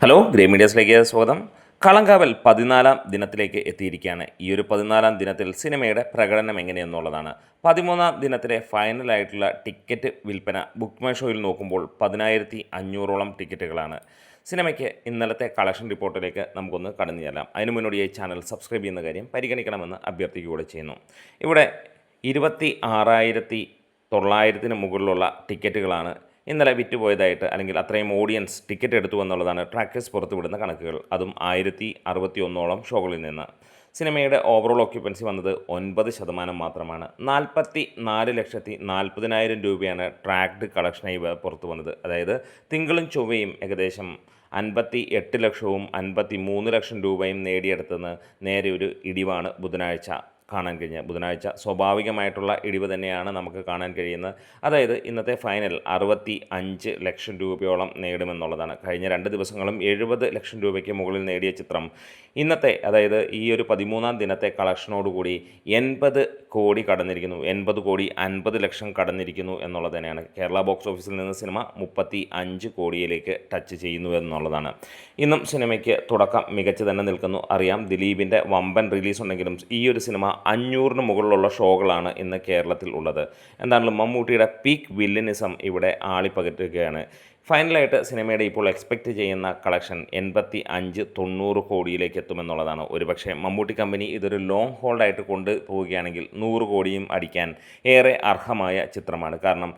Hello grey മീഡിയസിലേക്ക് സ്വാഗതം. കളങ്കാവൽ 14-ാം ദിനത്തിലേക്ക് എത്തിയിരിക്കുകയാണ്. ഈ ഒരു 14-ാം ദിനത്തിൽ സിനിമയുടെ പ്രകടനം എങ്ങനെയെന്നുള്ളതാണ്. 13-ാം ദിനത്തിലെ ഫൈനലായിട്ടുള്ള ടിക്കറ്റ് വിൽപ്പന ബുക്ക് മൈ ഷോയിൽ നോക്കുമ്പോൾ 10,500ഓളം ടിക്കറ്റുകളാണ്. സിനിമയ്ക്ക് ഇന്നലത്തെ കളക്ഷൻ റിപ്പോർട്ടിലേക്ക് നമുക്കൊന്ന് കടന്നു ചെല്ലാം. അതിനു മുന്നോടിയായി ചാനൽ സബ്സ്ക്രൈബ് ചെയ്യുന്ന കാര്യം പരിഗണിക്കണമെന്ന് അഭ്യർത്ഥിക്കുകയും ചെയ്യുന്നു. ഇവിടെ 26,900 മുകളിലുള്ള ടിക്കറ്റുകളാണ് ഇന്നലെ വിറ്റുപോയതായിട്ട്, അല്ലെങ്കിൽ അത്രയും ഓഡിയൻസ് ടിക്കറ്റ് എടുത്തു എന്നുള്ളതാണ് ട്രാക്കേഴ്സ് പുറത്തുവിടുന്ന കണക്കുകൾ. അതും 1061ഓളം ഷോകളിൽ നിന്ന്. സിനിമയുടെ ഓവറോൾ ഓക്യുപ്പൻസി വന്നത് 9% മാത്രമാണ്. 44,40,000 രൂപയാണ് ട്രാക്ഡ് കളക്ഷനായി പുറത്തു വന്നത്. അതായത് തിങ്കളും ചൊവ്വയും ഏകദേശം 58 ലക്ഷവും 53 ലക്ഷം രൂപയും നേടിയെടുത്തെന്ന് നേരെ ഒരു ഇടിവാണ് ബുധനാഴ്ച കാണാൻ കഴിഞ്ഞത്. ബുധനാഴ്ച സ്വാഭാവികമായിട്ടുള്ള ഇടിവ് തന്നെയാണ് നമുക്ക് കാണാൻ കഴിയുന്നത്. അതായത് ഇന്നത്തെ ഫൈനൽ 65 ലക്ഷം രൂപയോളം നേടുമെന്നുള്ളതാണ്. കഴിഞ്ഞ 2 ദിവസങ്ങളും 70 ലക്ഷം രൂപയ്ക്ക് മുകളിൽ നേടിയ ചിത്രം ഇന്നത്തെ, അതായത് ഈ ഒരു 13-ാം ദിനത്തെ കളക്ഷനോടുകൂടി 80 കോടി കടന്നിരിക്കുന്നു. 80 കോടി 50 ലക്ഷം കടന്നിരിക്കുന്നു എന്നുള്ളത് തന്നെയാണ്. കേരള ബോക്സ് ഓഫീസിൽ നിന്ന് സിനിമ 35 കോടിയിലേക്ക് ടച്ച് ചെയ്യുന്നു എന്നുള്ളതാണ്. ഇന്നും സിനിമയ്ക്ക് തുടക്കം മികച്ച് തന്നെ നിൽക്കുന്നു. അറിയാം, ദിലീപിൻ്റെ വമ്പൻ റിലീസ് ഉണ്ടെങ്കിലും ഈ ഒരു സിനിമ 500-ന് മുകളിലുള്ള ഷോകളാണ് ഇന്ന് കേരളത്തിൽ ഉള്ളത്. എന്താണെങ്കിലും മമ്മൂട്ടിയുടെ പീക്ക് വില്ലനിസം ഇവിടെ ആളിപ്പകറ്റുകയാണ്. ഫൈനലായിട്ട് സിനിമയുടെ ഇപ്പോൾ എക്സ്പെക്റ്റ് ചെയ്യുന്ന കളക്ഷൻ 85-90 കോടിയിലേക്ക് എത്തുമെന്നുള്ളതാണ്. ഒരുപക്ഷെ മമ്മൂട്ടി കമ്പനി ഇതൊരു ലോങ് ഹോൾഡായിട്ട് കൊണ്ടുപോവുകയാണെങ്കിൽ 100 കോടിയും അടിക്കാൻ ഏറെ അർഹമായ ചിത്രമാണ്. കാരണം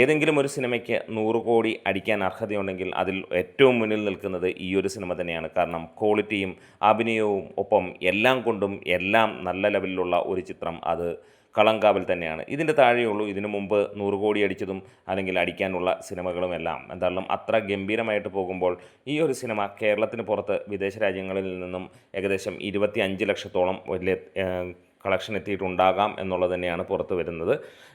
ഏതെങ്കിലും ഒരു സിനിമയ്ക്ക് 100 കോടി അടിക്കാൻ അർഹതയുണ്ടെങ്കിൽ അതിൽ ഏറ്റവും മുന്നിൽ നിൽക്കുന്നത് ഈ ഒരു സിനിമ തന്നെയാണ്. കാരണം ക്വാളിറ്റിയും അഭിനയവും ഒപ്പം എല്ലാം കൊണ്ടും എല്ലാം നല്ല ലെവലിലുള്ള ഒരു ചിത്രം അത് കളങ്കാവൽ തന്നെയാണ്. ഇതിൻ്റെ താഴെയുള്ളൂ ഇതിനു മുമ്പ് 100 കോടി അടിച്ചതും അല്ലെങ്കിൽ അടിക്കാനുള്ള സിനിമകളുമെല്ലാം. എന്തായാലും അത്ര ഗംഭീരമായിട്ട് പോകുമ്പോൾ ഈ ഒരു സിനിമ കേരളത്തിന് പുറത്ത് വിദേശ രാജ്യങ്ങളിൽ നിന്നും ഏകദേശം 25 ലക്ഷത്തോളം വലിയ കളക്ഷൻ എത്തിയിട്ടുണ്ടാകാം എന്നുള്ളത് തന്നെയാണ് പുറത്ത് വരുന്നത്.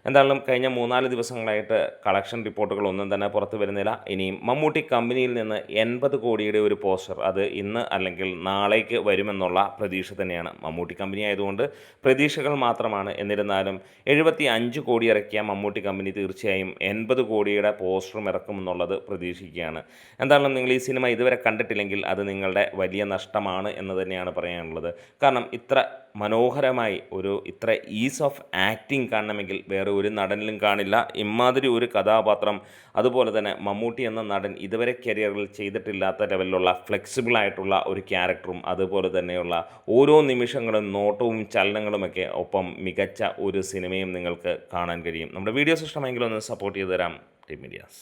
എന്തായാലും കഴിഞ്ഞ 3-4 ദിവസങ്ങളായിട്ട് കളക്ഷൻ റിപ്പോർട്ടുകളൊന്നും തന്നെ പുറത്ത് വരുന്നില്ല. ഇനിയും മമ്മൂട്ടി കമ്പനിയിൽ നിന്ന് 80 കോടിയുടെ ഒരു പോസ്റ്റർ അത് ഇന്ന് അല്ലെങ്കിൽ നാളേക്ക് വരുമെന്നുള്ള പ്രതീക്ഷ തന്നെയാണ്. മമ്മൂട്ടി കമ്പനി ആയതുകൊണ്ട് പ്രതീക്ഷകൾ മാത്രമാണ്. എന്നിരുന്നാലും 75 കോടി ഇറക്കിയ മമ്മൂട്ടി കമ്പനി തീർച്ചയായും 80 കോടിയുടെ പോസ്റ്ററും ഇറക്കുമെന്നുള്ളത് പ്രതീക്ഷിക്കുകയാണ്. എന്തായാലും നിങ്ങൾ ഈ സിനിമ ഇതുവരെ കണ്ടിട്ടില്ലെങ്കിൽ അത് നിങ്ങളുടെ വലിയ നഷ്ടമാണ് എന്ന് തന്നെയാണ് പറയാനുള്ളത്. കാരണം ഇത്ര മനോഹരമായി ഇത്ര ഈസ് ഓഫ് ആക്ടിങ് കാണണമെങ്കിൽ വേറെ ഒരു നടനിലും കാണില്ല. ഇമാതിരി ഒരു കഥാപാത്രം, അതുപോലെ തന്നെ മമ്മൂട്ടി എന്ന നടൻ ഇതുവരെ കരിയറിൽ ചെയ്തിട്ടില്ലാത്ത ലെവലിലുള്ള ഫ്ലെക്സിബിളായിട്ടുള്ള ഒരു ക്യാരക്ടറും അതുപോലെ തന്നെയുള്ള ഓരോ നിമിഷങ്ങളും നോട്ടവും ചലനങ്ങളുമൊക്കെ ഒപ്പം മികച്ച ഒരു സിനിമയും നിങ്ങൾക്ക് കാണാൻ കഴിയും. നമ്മുടെ വീഡിയോസ് ഇഷ്ടമെങ്കിൽ ഒന്ന് സപ്പോർട്ട് ചെയ്ത് തരാം ടീം മീഡിയാസ്.